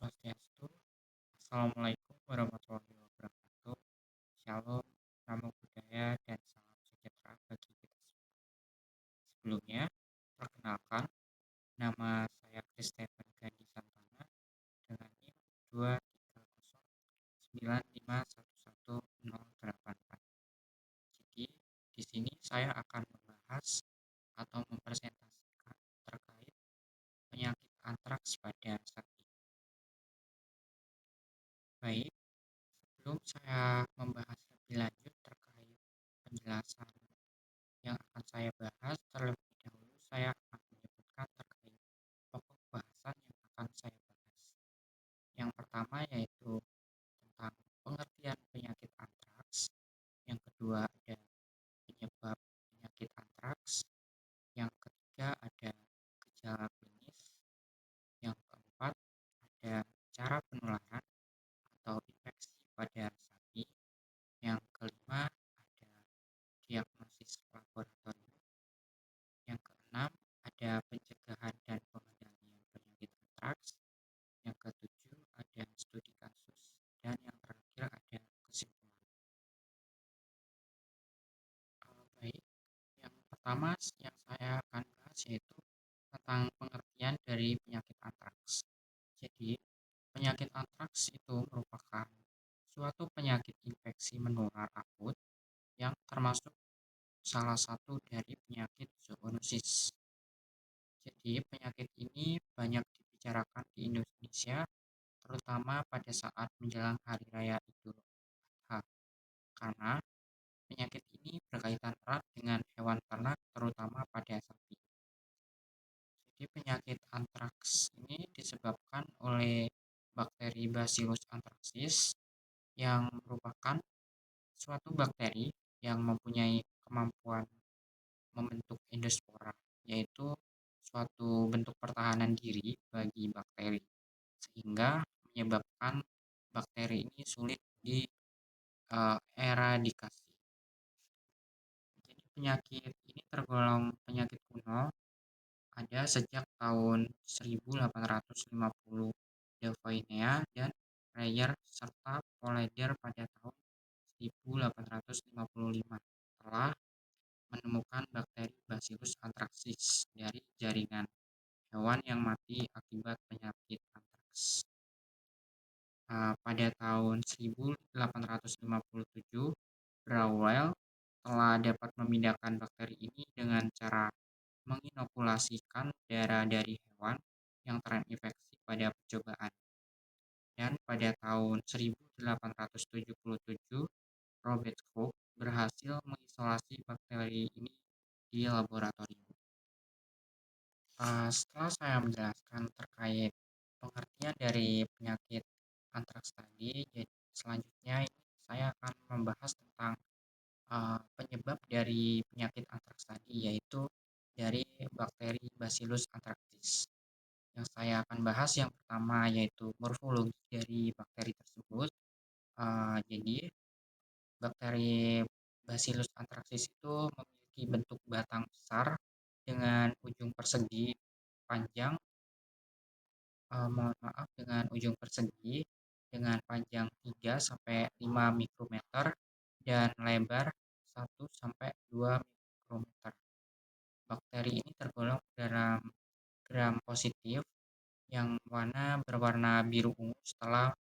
Swastiastu. Assalamualaikum warahmatullahi wabarakatuh. Shalom, namo buddhaya, dan salam sejahtera bagi kita semua. Sebelumnya, perkenalkan, nama saya Christopher Gandhi Santana dengan NIM 230951108. Jadi, di sini saya akan membahas atau mempresentasikan terkait penyakit antraks pada sapi. Baik, sebelum saya membahas lebih lanjut terkait penjelasan yang akan saya bahas, terlebih dahulu saya akan menyebutkan terkait pokok bahasan yang akan saya bahas. Yang pertama yaitu tentang pengertian penyakit antraks. Yang kedua ada penyebab penyakit antraks. Yang ketiga ada gejala klinis. Yang keempat ada cara penularan atau infeksi pada sapi. Yang kelima ada diagnosis laboratorium. Yang keenam ada pencegahan dan pengendalian penyakit antraks. Yang ketujuh ada studi kasus. Dan yang terakhir ada kesimpulan. Baik, yang pertama yang saya akan bahas yaitu tentang pengertian dari penyakit antraks. Jadi, penyakit antraks itu merupakan suatu penyakit infeksi menular akut yang termasuk salah satu dari penyakit zoonosis. Jadi penyakit ini banyak dibicarakan di Indonesia, terutama pada saat menjelang Hari Raya Idul Adha, karena penyakit ini berkaitan erat dengan hewan ternak, terutama pada sapi. Jadi penyakit antraks ini disebabkan oleh bakteri Bacillus anthracis yang merupakan suatu bakteri yang mempunyai kemampuan membentuk endospora, yaitu suatu bentuk pertahanan diri bagi bakteri, sehingga menyebabkan bakteri ini sulit dieradikasi. Jadi penyakit ini tergolong penyakit kuno, ada sejak tahun 1850 Delphinea dan Reyer serta Polleder pada tahun 1855 telah menemukan bakteri Bacillus anthracis dari jaringan hewan yang mati akibat penyakit antraks. Pada tahun 1857, Brouwer telah dapat memindahkan bakteri ini dengan cara menginokulasikan darah dari hewan yang terinfeksi pada percobaan. Dan pada tahun 1877, Robert Koch berhasil mengisolasi bakteri ini di laboratorium. Setelah saya menjelaskan terkait pengertian dari penyakit antraks tadi, jadi selanjutnya saya akan membahas tentang penyebab dari penyakit antraks tadi, yaitu dari bakteri Bacillus anthracis. Yang saya akan bahas yang pertama yaitu morfologi dari bakteri tersebut. Jadi bakteri Bacillus anthracis itu memiliki bentuk batang besar dengan ujung persegi panjang, dengan ujung persegi dengan panjang 3 sampai 5 mikrometer dan lebar 1 sampai 2 mikrometer. Bakteri ini tergolong dalam gram positif yang mana berwarna biru ungu setelah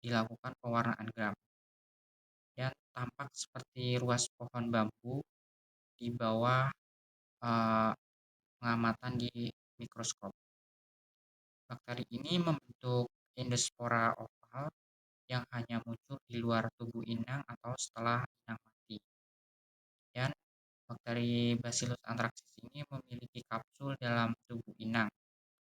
dilakukan pewarnaan gram dan tampak seperti ruas pohon bambu di bawah pengamatan di mikroskop. Bakteri ini membentuk endospora oval yang hanya muncul di luar tubuh inang atau setelah inang mati. Dan bakteri Bacillus anthracis ini memiliki kapsul dalam tubuh inang,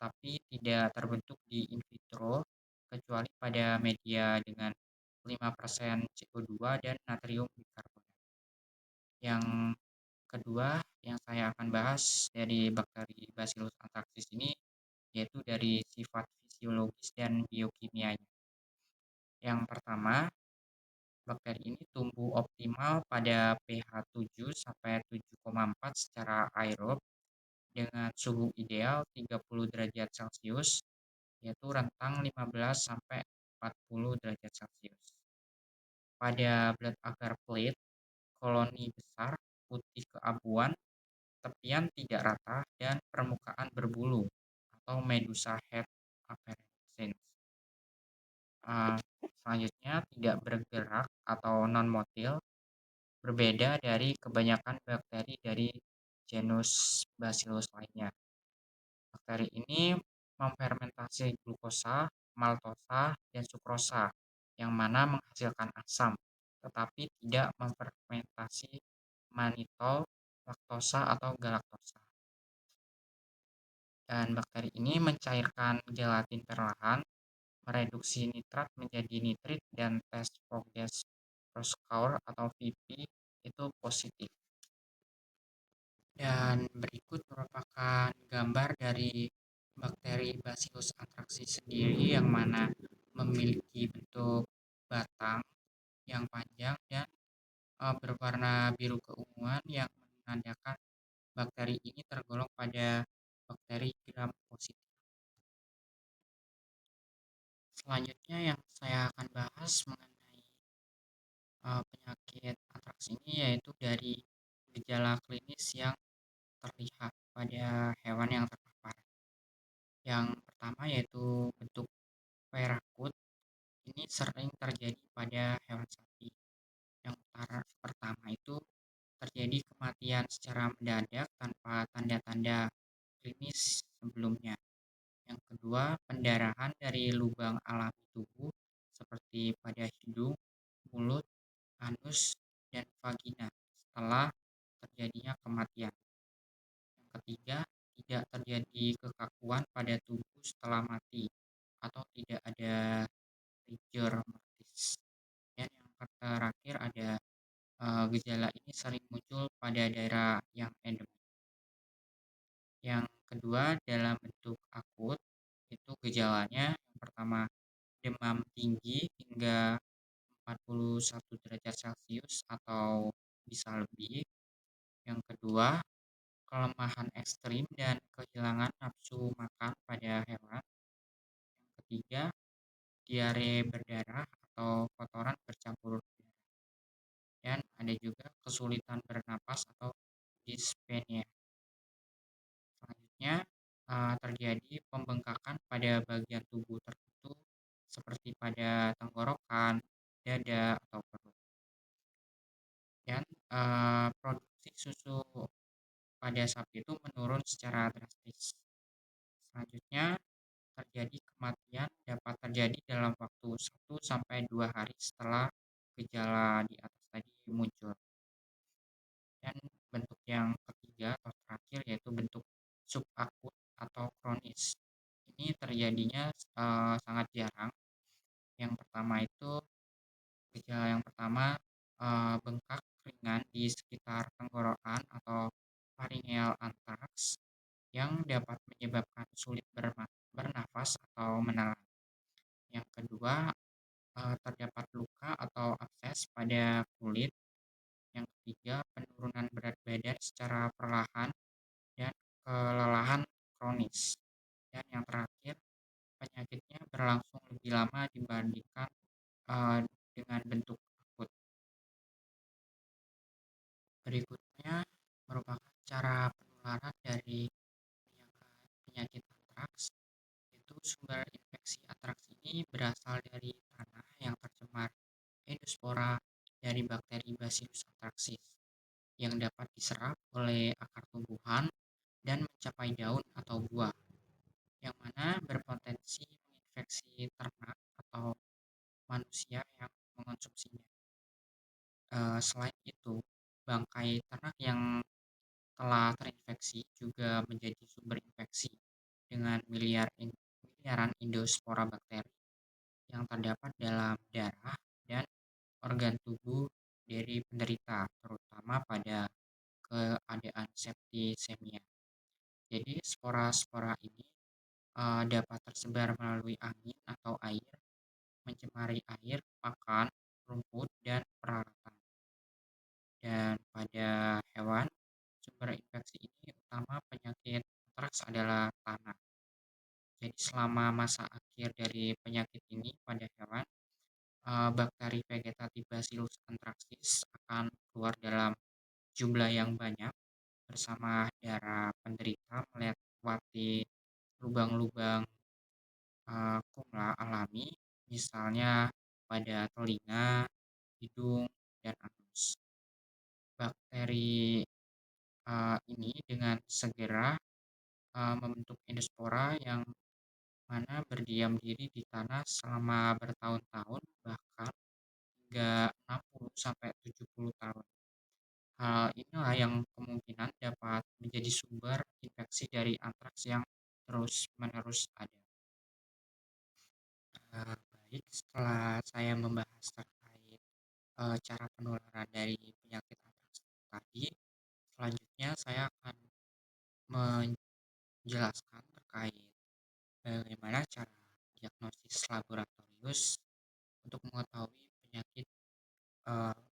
tapi tidak terbentuk di in vitro kecuali pada media dengan 5% CO2 dan natrium bikarbonat. Yang kedua yang saya akan bahas dari bakteri Bacillus anthracis ini yaitu dari sifat fisiologis dan biokimianya. Yang pertama, bakteri ini tumbuh optimal pada pH 7 sampai 7,4 secara aerob dengan suhu ideal 30 derajat Celcius yaitu rentang 15 sampai 40 derajat Celcius. Pada blood agar plate, koloni besar putih keabuan, tepian tidak rata, dan permukaan berbulu atau medusa head appearance. Uh, Selanjutnya tidak bergerak atau non-motil, berbeda dari kebanyakan bakteri dari genus Bacillus lainnya. Bakteri ini memfermentasi glukosa, maltosa, dan sukrosa, yang mana menghasilkan asam, tetapi tidak memfermentasi manitol, laktosa, atau galaktosa. Dan bakteri ini mencairkan gelatin perlahan, mereduksi nitrat menjadi nitrit, dan tes Voges Proskauer atau VP itu positif. Dan berikut merupakan gambar dari bakteri Bacillus anthracis sendiri, yang mana memiliki bentuk batang yang panjang dan berwarna biru keunguan, yang menandakan bakteri ini tergolong pada bakteri gram positif. Selanjutnya yang saya akan bahas mengenai penyakit antraks ini, yaitu dari gejala klinis yang terlihat pada hewan yang terpapar. Yang pertama yaitu bentuk perakut. Ini sering terjadi pada hewan sapi. Yang pertama itu terjadi kematian secara mendadak tanpa tanda-tanda klinis sebelumnya. Yang kedua, pendarahan dari lubang alami tubuh seperti pada hidung, mulut, anus, dan vagina setelah terjadinya kematian. Yang ketiga, tidak terjadi kekakuan pada tubuh setelah mati atau tidak ada rigor mortis. Dan yang terakhir ada gejala ini sering muncul pada daerah yang endemik. Yang kedua, dalam bentuk akut, itu gejalanya yang pertama demam tinggi hingga 41 derajat Celcius atau bisa lebih. Yang kedua, kelemahan ekstrim dan kehilangan nafsu makan pada hewan. Yang ketiga, diare berdarah atau kotoran bercampur darah. Dan ada juga kesulitan bernapas atau dyspnea. Selanjutnya, terjadi pembengkakan pada bagian tubuh tertentu seperti pada tenggorokan, dada, atau perut. Dan produksi susu pada sapi itu menurun secara drastis. Selanjutnya, terjadi kematian dapat terjadi dalam waktu 1 sampai 2 hari setelah gejala di atas tadi muncul. Dan bentuk yang ketiga atau terakhir yaitu bentuk subakut atau kronis. Ini terjadinya sangat jarang. Yang pertama itu gejala yang pertama bengkak ringan di sekitar tenggorokan atau pharyngeal anthrax yang dapat menyebabkan sulit bernafas atau menelan. Yang kedua, terdapat luka atau abses pada kulit. Yang ketiga, penurunan berat badan secara perlahan dan kelelahan kronis. Dan yang terakhir, penyakitnya berlangsung lebih lama dibandingkan dengan bentuk akut. Berikutnya merupakan cara penularan dari penyakit antraks, yaitu sumber infeksi antraks ini berasal dari tanah yang tercemar endospora dari bakteri Bacillus anthracis yang dapat diserap oleh akar tumbuhan dan mencapai daun atau buah, yang mana berpotensi menginfeksi ternak atau manusia yang mengonsumsinya. Selain itu, bangkai ternak yang telah terinfeksi juga menjadi sumber infeksi dengan miliaran endospora bakteri yang terdapat dalam darah dan organ tubuh dari penderita, terutama pada keadaan septisemia. Jadi spora-spora ini dapat tersebar melalui angin atau air, mencemari air, pakan, rumput, dan peralatan. Dan pada hewan, sumber infeksi ini utama penyakit antraks adalah tanah. Jadi selama masa akhir dari penyakit ini pada hewan, bakteri vegetatif Bacillus anthracis akan keluar dalam jumlah yang banyak bersama darah penderita melewati lubang-lubang kumla alami, misalnya pada telinga, hidung, dan anus. Bakteri ini dengan segera membentuk endospora yang mana berdiam diri di tanah selama bertahun-tahun, bahkan hingga 60 sampai 70 tahun. Hal inilah yang kemungkinan dapat menjadi sumber infeksi dari antraks yang terus-menerus ada. Baik, setelah saya membahas terkait cara penularan dari penyakit antraks tadi, selanjutnya saya akan menjelaskan terkait bagaimana cara diagnosis laboratorius untuk mengetahui penyakit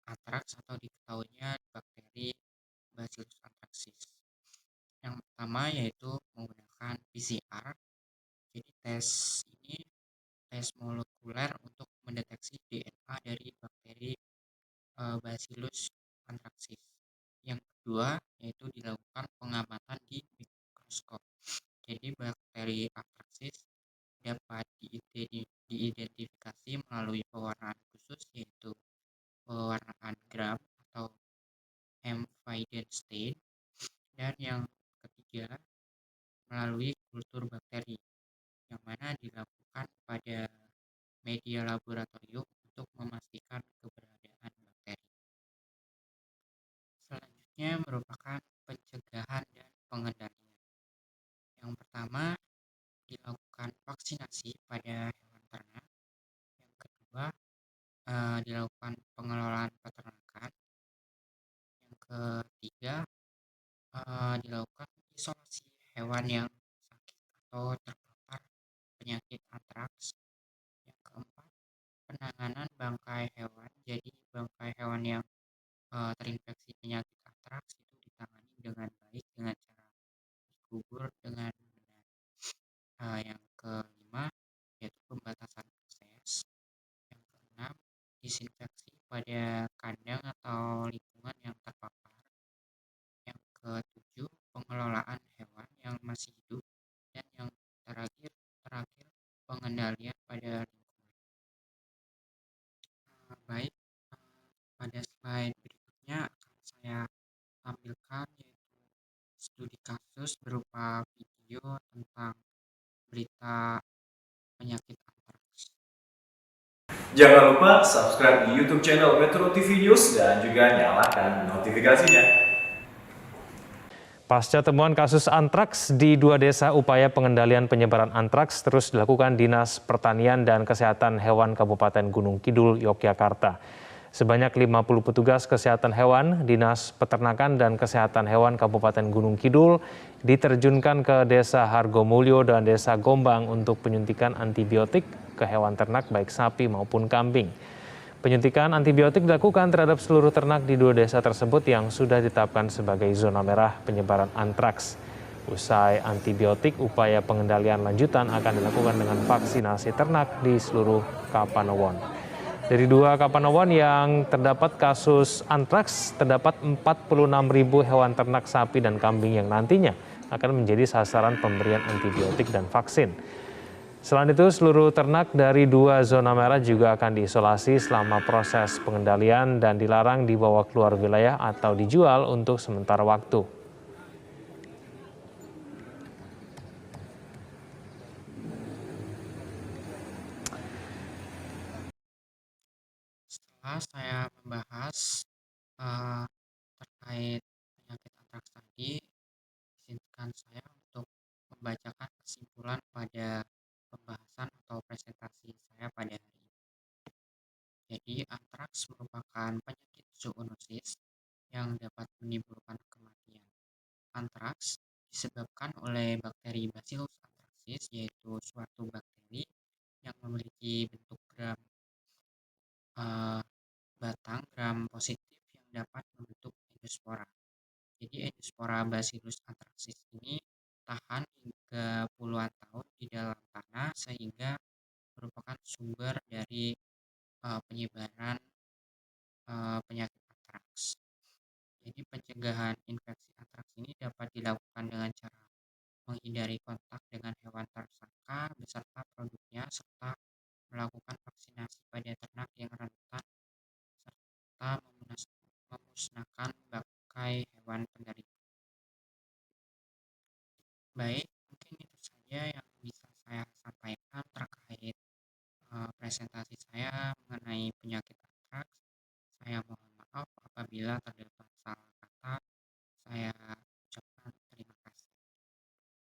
antraks atau diketahuinya bakteri Bacillus anthracis. Yang pertama yaitu menggunakan PCR. Jadi tes ini tes molekuler untuk mendeteksi DNA dari bakteri Bacillus anthracis. Yang kedua yaitu dilakukan pengamatan di mikroskop. Jadi bakteri anthracis dapat diidentifikasi melalui pewarnaan khusus yaitu pewarnaan Gram atau Weidenstein, dan yang ketiga melalui kultur bakteri yang mana dilakukan pada media laboratorium untuk memastikan keberadaan bakteri. Selanjutnya merupakan pencegahan dan pengendalian. Yang pertama dilakukan vaksinasi pada hewan ternak. Yang kedua dilakukan pengelolaan peternakan. Yang ketiga dilakukan isolasi hewan yang sakit atau terpapar penyakit antraks. Yang keempat, penanganan bangkai hewan. Jadi bangkai hewan yang terinfeksi penyakit antraks itu ditangani dengan baik dengan cara dikubur dengan benar. Yang kelima yaitu pembatasan akses. Yang keenam, disinfeksi pada kandang atau lingkungan yang terpapar. Yang ketujuh, pengelolaan hewan yang masih hidup. Dan yang terakhir pengendalian pada lingkungan. Baik, pada slide berikutnya akan saya tampilkan yaitu studi kasus berupa video tentang berita penyakit antraks. Jangan lupa subscribe di YouTube channel Metro TV News dan juga nyalakan notifikasinya. Pasca temuan kasus antraks di 2 desa, upaya pengendalian penyebaran antraks terus dilakukan Dinas Pertanian dan Kesehatan Hewan Kabupaten Gunung Kidul, Yogyakarta. Sebanyak 50 petugas kesehatan hewan, Dinas Peternakan dan Kesehatan Hewan Kabupaten Gunung Kidul diterjunkan ke Desa Hargomulyo dan Desa Gombang untuk penyuntikan antibiotik ke hewan ternak baik sapi maupun kambing. Penyuntikan antibiotik dilakukan terhadap seluruh ternak di 2 desa tersebut yang sudah ditetapkan sebagai zona merah penyebaran antraks. Usai antibiotik, upaya pengendalian lanjutan akan dilakukan dengan vaksinasi ternak di seluruh Kapanewon. Dari 2 Kapanewon yang terdapat kasus antraks, terdapat 46.000 hewan ternak sapi dan kambing yang nantinya akan menjadi sasaran pemberian antibiotik dan vaksin. Selain itu, seluruh ternak dari 2 zona merah juga akan diisolasi selama proses pengendalian dan dilarang dibawa keluar wilayah atau dijual untuk sementara waktu. Setelah saya membahas terkait penyakit antraks tadi, izinkan saya untuk membacakan kesimpulan pada pembahasan atau presentasi saya pada hari ini. Jadi antraks merupakan penyakit zoonosis yang dapat menimbulkan kematian. Antraks disebabkan oleh bakteri Bacillus anthracis, yaitu suatu bakteri yang memiliki bentuk batang gram positif yang dapat membentuk endospora. Jadi endospora Bacillus anthracis ini tahan hingga puluhan tahun di dalam sehingga merupakan sumber dari penyebaran penyakit antraks. Jadi pencegahan infeksi antraks ini dapat dilakukan dengan cara menghindari kontak dengan hewan tersangka beserta produknya serta melakukan vaksinasi pada ternak yang rentan serta memusnahkan bangkai hewan penderita. Baik, mungkin itu saja yang bisa saya sampaikan terkait presentasi saya mengenai penyakit antraks. Saya mohon maaf apabila terdapat